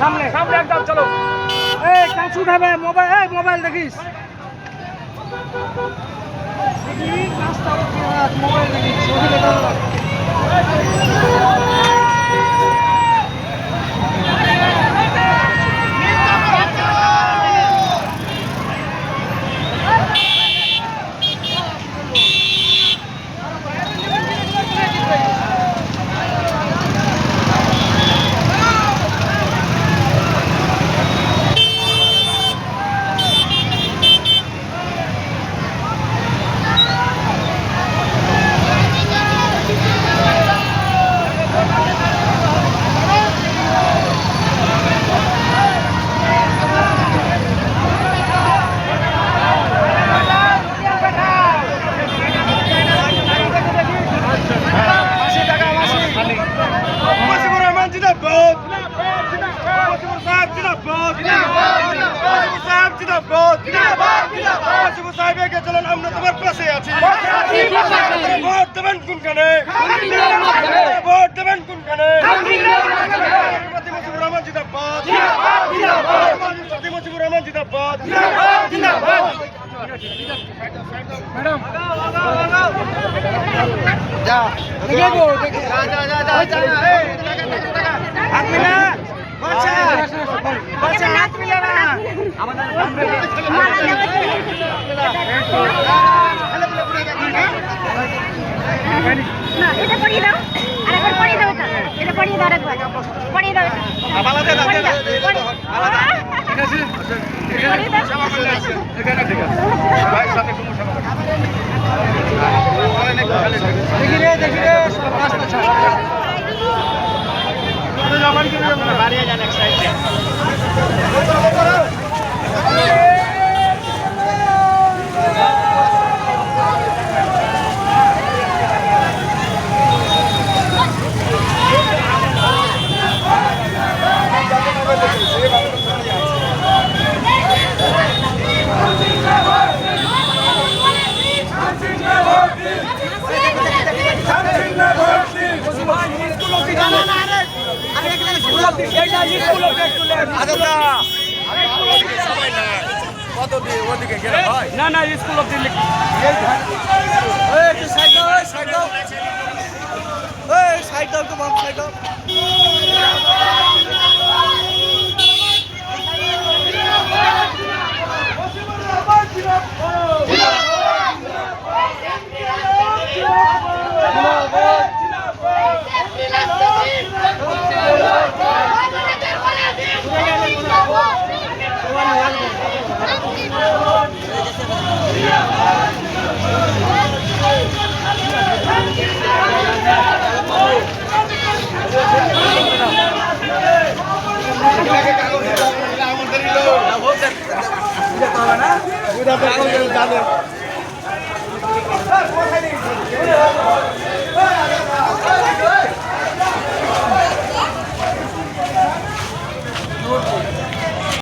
সামনে সামনে একদম চলো। এই কাঁচু উঠাবে মোবাইল, এই মোবাইল দেখিস, মোবাইল দেখিস। আমরা তোমার পাশে আছি। ভোট দেবেন কোনখানে, ভোট দেবেন কোনখানে। মুজিবুর রহমান জিন্দাবাদ, মুজিবুর রহমান জিন্দাবাদ। ম্যাডাম যা দেখো হাত মিলা বাচ্চা বাচ্চা হাত মিলা না আমাদের না এটা পড়িয়ে দাও, আরেকবার পড়িয়ে দাও, এটা পড়িয়ে দাও, আরেকবার পড়িয়ে দাও, আলাদা আলাদা আলাদা ঠিক আছে ঠিক আছে এখানে ঠিক আছে ভাই সাথে কোনো সমস্যা দেখি রে সব রাস্তা ছাড়া জমান কি বাড়িয়ে যান এক সাইডে না না স্কুল অফ দিল্লি সাইড দাও তো বাম সাইড দাও আমাদের